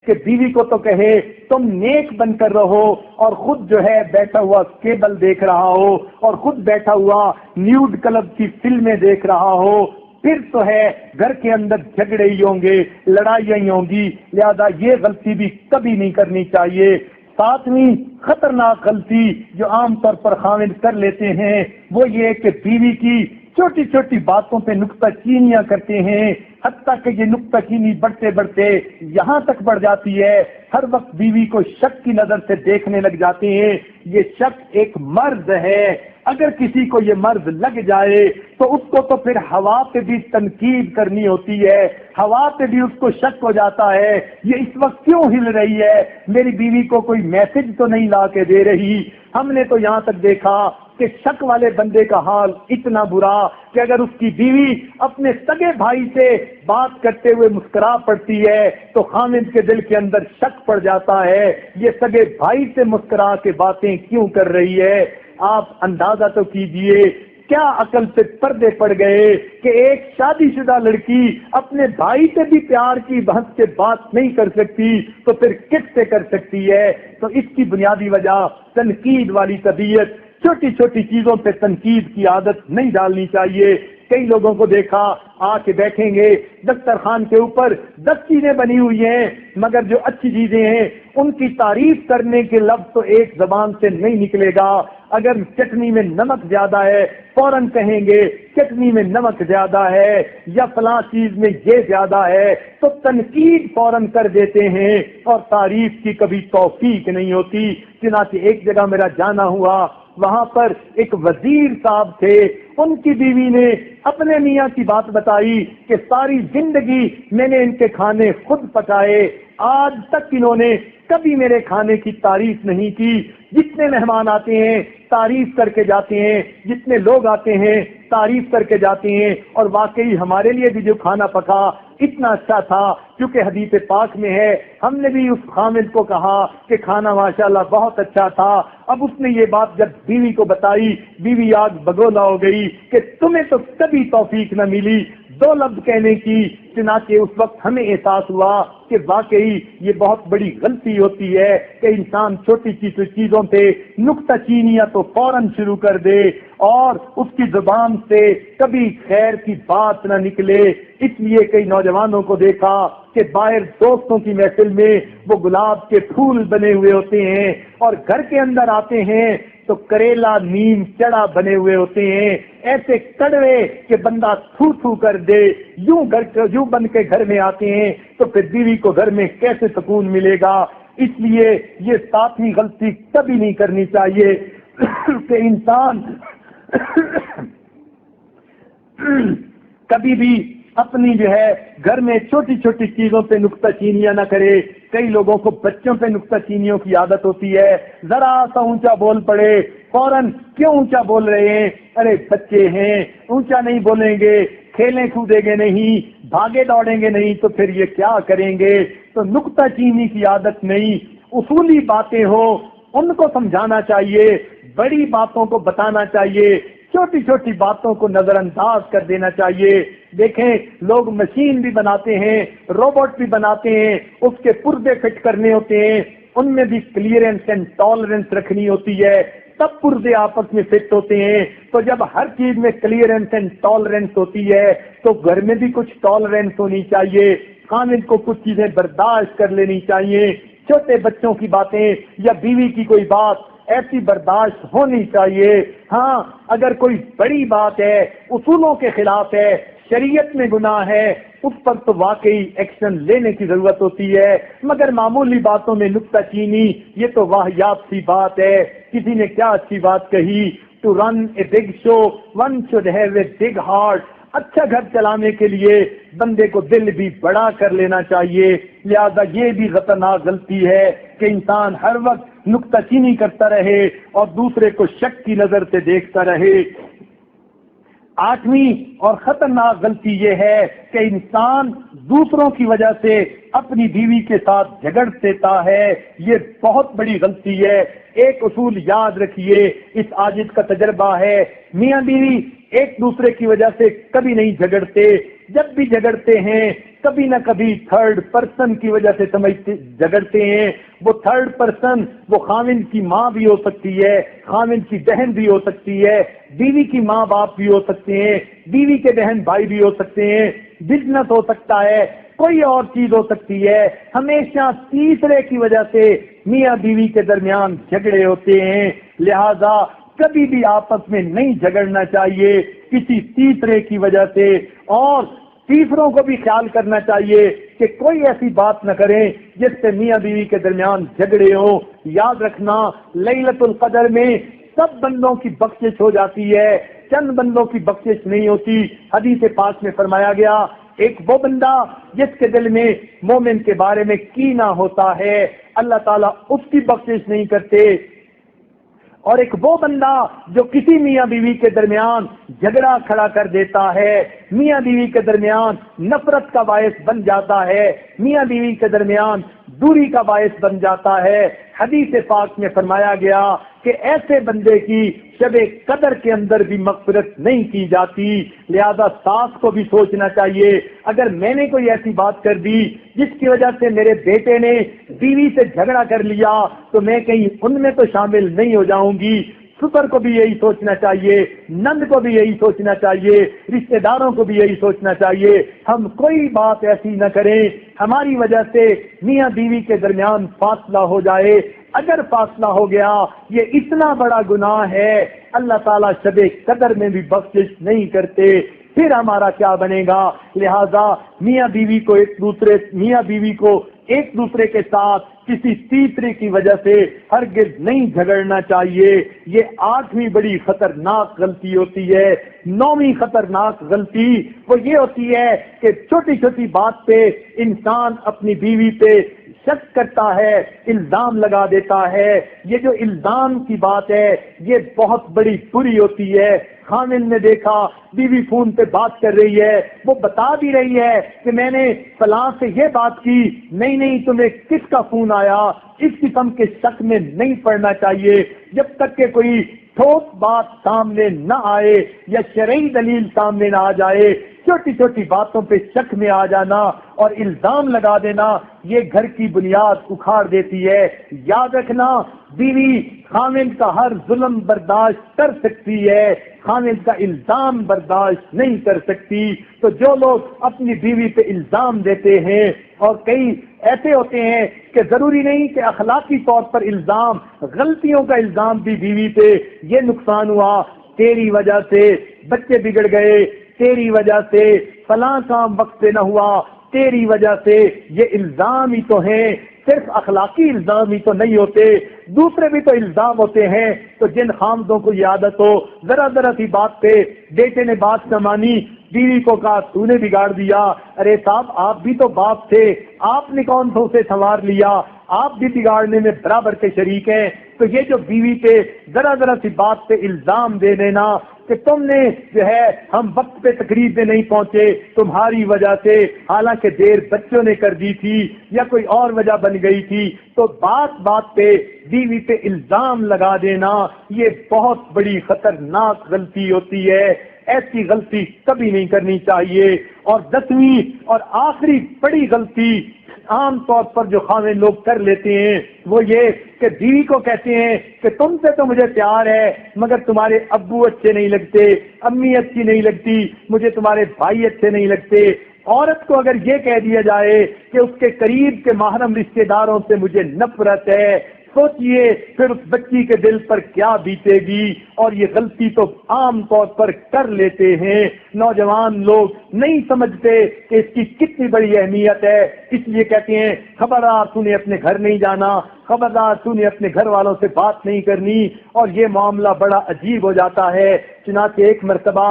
کہ بیوی کو تو کہے تم نیک بن کر رہو اور خود جو ہے بیٹھا ہوا کیبل دیکھ رہا ہو اور خود بیٹھا ہوا نیوڈ کلب کی فلمیں دیکھ رہا ہو، پھر تو ہے گھر کے اندر جھگڑے ہی ہوں گے، لڑائیاں ہی ہوں گی. لہذا یہ غلطی بھی کبھی نہیں کرنی چاہیے. ساتویں خطرناک غلطی جو عام طور پر خاوند کر لیتے ہیں وہ یہ کہ بیوی کی چھوٹی چھوٹی باتوں پہ نکتہ چینیاں کرتے ہیں، حتیٰ کہ یہ نکتہ چینی بڑھتے بڑھتے یہاں تک بڑھ جاتی ہے ہر وقت بیوی کو شک کی نظر سے دیکھنے لگ جاتے ہیں. یہ شک ایک مرض ہے، اگر کسی کو یہ مرض لگ جائے تو اس کو تو پھر ہوا پہ بھی تنقید کرنی ہوتی ہے، ہوا پہ بھی اس کو شک ہو جاتا ہے یہ اس وقت کیوں ہل رہی ہے، میری بیوی کو کوئی میسج تو نہیں لا کے دے رہی. ہم نے تو یہاں تک دیکھا کہ شک والے بندے کا حال اتنا برا کہ اگر اس کی بیوی اپنے سگے بھائی سے بات کرتے ہوئے مسکرا پڑتی ہے تو خامد کے دل کے اندر شک پڑ جاتا ہے یہ سگے بھائی سے مسکرا کے باتیں کیوں کر رہی ہے. آپ اندازہ تو کیجئے کیا عقل پہ پردے پڑ گئے کہ ایک شادی شدہ لڑکی اپنے بھائی سے بھی پیار کی بحث سے بات نہیں کر سکتی تو پھر کس سے کر سکتی ہے. تو اس کی بنیادی وجہ تنقید والی طبیعت، چھوٹی چھوٹی چیزوں پہ تنقید کی عادت نہیں ڈالنی چاہیے. کئی لوگوں کو دیکھا آ کے بیٹھیں گے دسترخوان کے اوپر 10 چیزیں بنی ہوئی ہیں مگر جو اچھی چیزیں ہیں ان کی تعریف کرنے کے لفظ تو ایک زبان سے نہیں نکلے گا. اگر چٹنی میں نمک زیادہ ہے فوراً کہیں گے چٹنی میں نمک زیادہ ہے یا فلاں چیز میں یہ زیادہ ہے، تو تنقید فوراً کر دیتے ہیں اور تعریف کی کبھی توفیق نہیں ہوتی. چنانچہ ایک جگہ میرا جانا ہوا، وہاں پر ایک وزیر صاحب تھے، ان کی بیوی نے اپنے میاں کی بات بتائی کہ ساری زندگی میں نے ان کے کھانے خود پکائے، آج تک انہوں نے کبھی میرے کھانے کی تعریف نہیں کی. جتنے مہمان آتے ہیں تعریف کر کے جاتے ہیں، جتنے لوگ آتے ہیں تعریف کر کے جاتے ہیں، اور واقعی ہمارے لیے بھی جو کھانا پکا اتنا اچھا تھا کیونکہ حدیث پاک میں ہے ہم نے بھی اس خامد کو کہا کہ کھانا ماشاءاللہ بہت اچھا تھا. اب اس نے یہ بات جب بیوی کو بتائی بیوی آگ بگولا ہو گئی کہ تمہیں تو کبھی توفیق نہ ملی 2 لفظ کہنے کی. چنانچہ اس وقت ہمیں احساس ہوا کہ واقعی یہ بہت بڑی غلطی ہوتی ہے کہ انسان چھوٹی چیزوں پہ نکتہ چینیاں تو فوراً شروع کر دے اور اس کی زبان سے کبھی خیر کی بات نہ نکلے. اس لیے کئی نوجوانوں کو دیکھا کہ باہر دوستوں کی محفل میں وہ گلاب کے پھول بنے ہوئے ہوتے ہیں اور گھر کے اندر آتے ہیں تو کریلا نیم چڑا بنے ہوئے ہوتے ہیں، ایسے کڑوے کہ بندہ تھو تھو کر دے. یوں بن کے گھر میں آتے ہیں تو پھر بیوی کو گھر میں کیسے سکون ملے گا. اس لیے یہ 7ویں غلطی کبھی نہیں کرنی چاہیے کہ انسان کبھی بھی اپنی جو ہے گھر میں چھوٹی چھوٹی چیزوں پہ نکتہ چینیاں نہ کرے. کئی لوگوں کو بچوں پہ نکتہ چینیوں کی عادت ہوتی ہے، ذرا سا اونچا بول پڑے فوراً کیوں اونچا بول رہے ہیں، ارے بچے ہیں اونچا نہیں بولیں گے، کھیلیں کودیں گے نہیں، بھاگے دوڑیں گے نہیں تو پھر یہ کیا کریں گے. تو نکتہ چینی کی عادت نہیں، اصولی باتیں ہو ان کو سمجھانا چاہیے، بڑی باتوں کو بتانا چاہیے، چھوٹی چھوٹی باتوں کو نظر انداز کر دینا چاہیے. دیکھیں لوگ مشین بھی بناتے ہیں، روبوٹ بھی بناتے ہیں، اس کے پرزے فٹ کرنے ہوتے ہیں، ان میں بھی کلیئرنس اینڈ ٹالرنس رکھنی ہوتی ہے تب پرزے آپس میں فٹ ہوتے ہیں. تو جب ہر چیز میں کلیئرنس اینڈ ٹالرنس ہوتی ہے تو گھر میں بھی کچھ ٹالرنس ہونی چاہیے. خامد کو کچھ چیزیں برداشت کر لینی چاہیے، چھوٹے بچوں کی باتیں یا بیوی کی کوئی بات ایسی برداشت ہونی چاہیے. ہاں اگر کوئی بڑی بات ہے، اصولوں کے خلاف ہے، شریعت میں گناہ ہے، اس پر تو واقعی ایکشن لینے کی ضرورت ہوتی ہے. مگر معمولی باتوں میں نکتہ چینی یہ تو واہیات سی بات ہے. کسی نے کیا اچھی بات کہی، to run a big show one should have a big heart. اچھا گھر چلانے کے لیے بندے کو دل بھی بڑا کر لینا چاہیے. لہذا یہ بھی خطرناک غلطی ہے کہ انسان ہر وقت نکتہ چینی کرتا رہے اور دوسرے کو شک کی نظر سے دیکھتا رہے. 8ویں اور خطرناک غلطی یہ ہے کہ انسان دوسروں کی وجہ سے اپنی بیوی کے ساتھ جھگڑ دیتا ہے. یہ بہت بڑی غلطی ہے. ایک اصول یاد رکھیے، اس عاجز کا تجربہ ہے، میاں بیوی ایک دوسرے کی وجہ سے کبھی نہیں جھگڑتے. جب بھی جھگڑتے ہیں کبھی نہ کبھی تھرڈ پرسن کی وجہ سے جھگڑتے ہیں. وہ تھرڈ پرسن وہ خاوند کی ماں بھی ہو سکتی ہے، خاوند کی بہن بھی ہو سکتی ہے، بیوی کی ماں باپ بھی ہو سکتے ہیں، بیوی کے بہن بھائی بھی ہو سکتے ہیں، بزنس ہو سکتا ہے، کوئی اور چیز ہو سکتی ہے. ہمیشہ تیسرے کی وجہ سے میاں بیوی کے درمیان جھگڑے ہوتے ہیں. لہذا کبھی بھی آپس میں نہیں جھگڑنا چاہیے کسی تیسرے کی وجہ سے، اور تیسروں کو بھی خیال کرنا چاہیے کہ کوئی ایسی بات نہ کریں جس سے میاں بیوی کے درمیان جھگڑے ہوں. یاد رکھنا لیلۃ القدر میں سب بندوں کی بخشش ہو جاتی ہے، چند بندوں کی بخشش نہیں ہوتی. حدیث پاک میں فرمایا گیا ایک وہ بندہ جس کے دل میں مومن کے بارے میں کینہ ہوتا ہے اللہ تعالیٰ اس کی بخشش نہیں کرتے، اور ایک وہ بندہ جو کسی میاں بیوی کے درمیان جھگڑا کھڑا کر دیتا ہے، میاں بیوی کے درمیان نفرت کا باعث بن جاتا ہے، میاں بیوی کے درمیان دوری کا باعث بن جاتا ہے. حدیث پاک میں فرمایا گیا کہ ایسے بندے کی شب قدر کے اندر بھی مغفرت نہیں کی جاتی. لہذا ساس کو بھی سوچنا چاہیے اگر میں نے کوئی ایسی بات کر دی جس کی وجہ سے میرے بیٹے نے بیوی سے جھگڑا کر لیا تو میں کہیں ان میں تو شامل نہیں ہو جاؤں گی. سپر کو بھی یہی سوچنا چاہیے، نند کو بھی یہی سوچنا چاہیے، رشتہ داروں کو بھی یہی سوچنا چاہیے ہم کوئی بات ایسی نہ کریں ہماری وجہ سے میاں بیوی کے درمیان فاصلہ ہو جائے. اگر فاصلہ ہو گیا یہ اتنا بڑا گناہ ہے، اللہ تعالیٰ شب قدر میں بھی بخشش نہیں کرتے، پھر ہمارا کیا بنے گا. لہذا میاں بیوی کو ایک دوسرے کے ساتھ کسی تیسرے کی وجہ سے ہرگز نہیں جھگڑنا چاہیے. یہ 8ویں بڑی خطرناک غلطی ہوتی ہے. 9ویں خطرناک غلطی وہ یہ ہوتی ہے کہ چھوٹی چھوٹی بات پہ انسان اپنی بیوی پہ شک کرتا ہے، الزام لگا دیتا ہے. یہ جو الزام کی بات ہے یہ بہت بڑی بری ہوتی ہے. خامن نے دیکھا بیوی فون پہ بات کر رہی ہے، وہ بتا بھی رہی ہے کہ میں نے فلاں سے یہ بات کی، نہیں تمہیں کس کا فون آیا. اس قسم کے شک میں نہیں پڑنا چاہیے جب تک کہ کوئی ٹھوس بات سامنے نہ آئے یا شرعی دلیل سامنے نہ آ جائے. چھوٹی چھوٹی باتوں پہ شک میں آ جانا اور الزام لگا دینا یہ گھر کی بنیاد اکھاڑ دیتی ہے. یاد رکھنا بیوی خاوند کا ہر ظلم برداشت کر سکتی ہے، خاوند کا الزام برداشت نہیں کر سکتی. تو جو لوگ اپنی بیوی پہ الزام دیتے ہیں، اور کئی ایسے ہوتے ہیں کہ ضروری نہیں کہ اخلاقی طور پر الزام، غلطیوں کا الزام بھی بیوی پہ، یہ نقصان ہوا تیری وجہ سے، بچے بگڑ گئے تیری وجہ سے، فلاں کام وقت سے نہ ہوا تیری وجہ سے. یہ الزام ہی تو ہیں، صرف اخلاقی الزام ہی تو نہیں ہوتے، دوسرے بھی تو الزام ہوتے ہیں. تو جن خامدوں کو یہ عادت ہو ذرا سی بات پہ بیٹے نے بات نہ مانی، بیوی کو کہا تو نے بگاڑ دیا، ارے صاحب آپ بھی تو باپ تھے، آپ نے کون سا اسے سنوار لیا، آپ بھی بگاڑنے میں برابر کے شریک ہیں. تو یہ جو بیوی پہ ذرا سی بات پہ الزام دے دینا کہ تم نے جو ہے ہم وقت پہ تقریب میں نہیں پہنچے تمہاری وجہ سے، حالانکہ دیر بچوں نے کر دی تھی یا کوئی اور وجہ بن گئی تھی، تو بات پہ بیوی پہ الزام لگا دینا یہ بہت بڑی خطرناک غلطی ہوتی ہے. ایسی غلطی کبھی نہیں کرنی چاہیے. اور 10ویں اور آخری بڑی غلطی عام طور پر جو خاوند لوگ کر لیتے ہیں وہ یہ کہ بیوی کو کہتے ہیں کہ تم سے تو مجھے پیار ہے مگر تمہارے ابو اچھے نہیں لگتے، امی اچھی نہیں لگتی، مجھے تمہارے بھائی اچھے نہیں لگتے. عورت کو اگر یہ کہہ دیا جائے کہ اس کے قریب کے محرم رشتے داروں سے مجھے نفرت ہے، سوچئے پھر اس بچی کے دل پر کیا بیتے گی. اور یہ غلطی تو عام طور پر کر لیتے ہیں. نوجوان لوگ نہیں سمجھتے کہ اس کی کتنی بڑی اہمیت ہے، اس لیے کہتے ہیں خبردار تو نے اپنے گھر نہیں جانا، خبردار تو نے اپنے گھر والوں سے بات نہیں کرنی. اور یہ معاملہ بڑا عجیب ہو جاتا ہے. چنانچہ ایک مرتبہ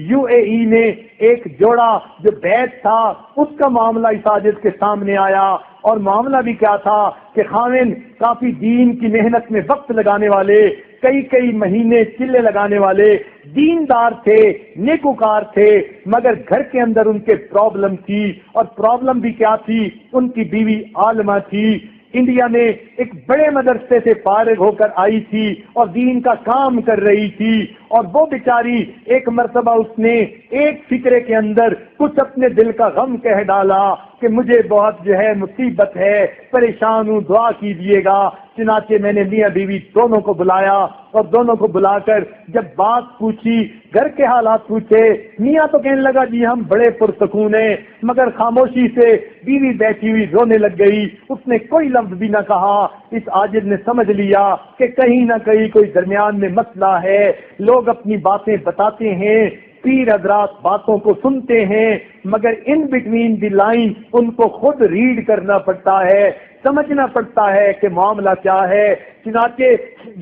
UAE میں ایک جوڑا جو بیت تھا اس کا معاملہ اس حاجت کے سامنے آیا. اور معاملہ بھی کیا تھا کہ خاوند کافی دین کی محنت میں وقت لگانے والے، کئی مہینے چلے لگانے والے، دیندار تھے، نیکوکار تھے، مگر گھر کے اندر ان کے پرابلم تھی. اور پرابلم بھی کیا تھی؟ ان کی بیوی عالمہ تھی. انڈیا میں ایک بڑے مدرسے سے فارغ ہو کر آئی تھی اور دین کا کام کر رہی تھی، اور وہ بیچاری ایک مرتبہ اس نے ایک فکرے کے اندر کچھ اپنے دل کا غم کہہ ڈالا کہ مجھے بہت مصیبت ہے، پریشان ہوں، دعا کیجیے گا۔ چنانچہ میں نے میاں بیوی دونوں کو بلایا اور دونوں کو بلا کر جب بات پوچھی، گھر کے حالات پوچھے، میاں تو کہنے لگا جی ہم بڑے پرسکون ہیں، مگر خاموشی سے بیوی بیٹھی ہوئی رونے لگ گئی، اس نے کوئی لفظ بھی نہ کہا۔ اس عاجز نے سمجھ لیا کہ کہیں نہ کہیں کوئی درمیان میں مسئلہ ہے، لوگ اپنی باتیں بتاتے ہیں، پیر حضرات باتوں کو سنتے ہیں، مگر ان بٹوین دی لائن ان کو خود ریڈ کرنا پڑتا ہے، سمجھنا پڑتا ہے کہ معاملہ کیا ہے۔ چنانچہ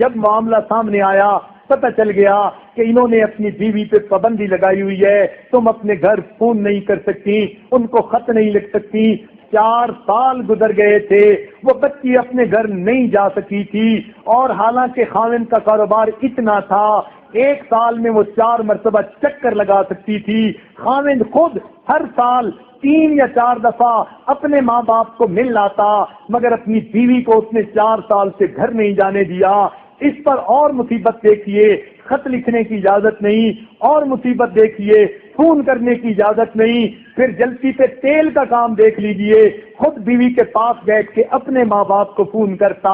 جب معاملہ سامنے آیا، پتہ چل گیا کہ انہوں نے اپنی بیوی پہ پابندی لگائی ہوئی ہے، تم اپنے گھر فون نہیں کر سکتی، ان کو خط نہیں لکھ سکتی۔ 4 سال گزر گئے تھے، وہ بچی اپنے گھر نہیں جا سکی تھی، اور حالانکہ خاوند کا کاروبار اتنا تھا، 1 سال میں وہ 4 مرتبہ چکر لگا سکتی تھی۔ خاوند خود ہر سال 3 یا 4 دفعہ اپنے ماں باپ کو مل لاتا، مگر اپنی بیوی کو اس نے 4 سال سے گھر نہیں جانے دیا۔ اس پر اور مصیبت دیکھیے، خط لکھنے کی اجازت نہیں، اور مصیبت دیکھیے فون کرنے کی اجازت نہیں، پھر جلتی پہ تیل کا کام دیکھ لیجئے، خود بیوی کے پاس بیٹھ کے اپنے ماں باپ کو فون کرتا۔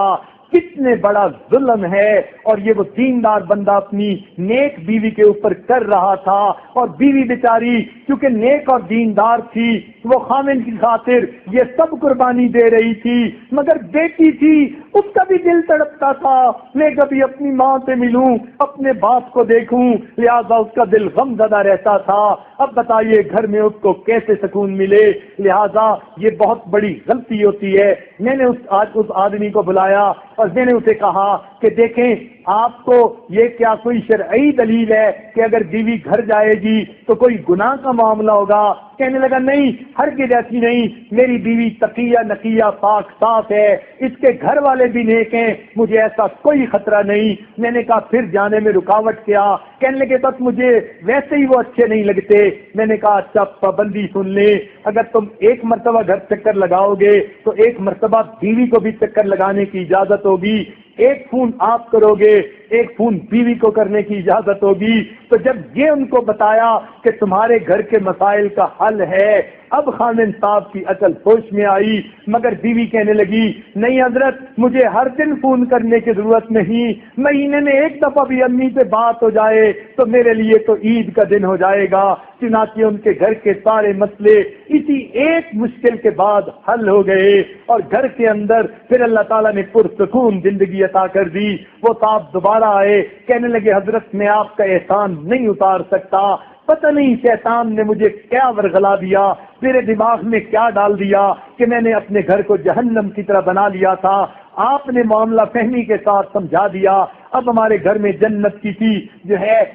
کتنے بڑا ظلم ہے، اور یہ وہ دیندار بندہ اپنی نیک بیوی کے اوپر کر رہا تھا، اور بیوی بیچاری کیونکہ نیک اور دیندار تھی، وہ خاوند کی خاطر یہ سب قربانی دے رہی تھی، مگر بیٹی تھی، اس کا بھی دل تڑپتا تھا میں کبھی اپنی ماں سے ملوں، اپنے باپ کو دیکھوں، لہذا اس کا دل غم زدہ رہتا تھا۔ اب بتائیے گھر میں اس کو کیسے سکون ملے؟ لہذا یہ بہت بڑی غلطی ہوتی ہے۔ میں نے اس آدمی کو بلایا اور میں نے اسے کہا کہ دیکھیں آپ کو یہ کیا کوئی شرعی دلیل ہے کہ اگر بیوی گھر جائے گی تو کوئی گناہ کا معاملہ ہوگا؟ کہنے لگا نہیں، ہرگز ایسی نہیں، میری بیوی تقیہ نقیہ پاک صاف ہے، اس کے گھر والے بھی نیک ہیں، مجھے ایسا کوئی خطرہ نہیں۔ میں نے کہا پھر جانے میں رکاوٹ کیا؟ کہنے لگے بس مجھے ویسے ہی وہ اچھے نہیں لگتے۔ میں نے کہا اچھا پابندی سن لیں، اگر تم 1 مرتبہ گھر چکر لگاؤ گے تو 1 مرتبہ بیوی کو بھی چکر لگانے کی اجازت ہوگی، 1 فون آپ کرو گے، 1 فون بیوی کو کرنے کی اجازت ہوگی۔ تو جب یہ ان کو بتایا کہ تمہارے گھر کے مسائل کا حل ہے، اب خاوند صاحب کی عقل ہوش میں آئی، مگر بیوی کہنے لگی نہیں حضرت مجھے ہر دن فون کرنے کی ضرورت نہیں، مہینے میں 1 دفعہ بھی امی سے بات ہو جائے تو میرے لیے تو عید کا دن ہو جائے گا۔ چنانچہ ان کے گھر کے سارے مسئلے اسی ایک مشکل کے بعد حل ہو گئے، اور گھر کے اندر پھر اللہ تعالیٰ نے پرسکون زندگی عطا کر دی۔ وہ صاحب دوبارہ آئے، کہنے لگے حضرت میں آپ کا احسان نہیں اتار سکتا، پتہ نہیں شیطان نے مجھے کیا ورغلا دیا، میرے دماغ میں کیا ڈال دیا کہ میں نے اپنے گھر کو جہنم کی طرح بنا لیا تھا، آپ نے معاملہ فہمی کے ساتھ سمجھا دیا، اب ہمارے گھر میں جنت کی سی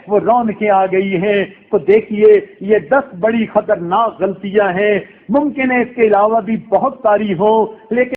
وہ رونقیں آ گئی ہیں۔ تو دیکھیے یہ 10 بڑی خطرناک غلطیاں ہیں، ممکن ہے اس کے علاوہ بھی بہت ساری ہوں، لیکن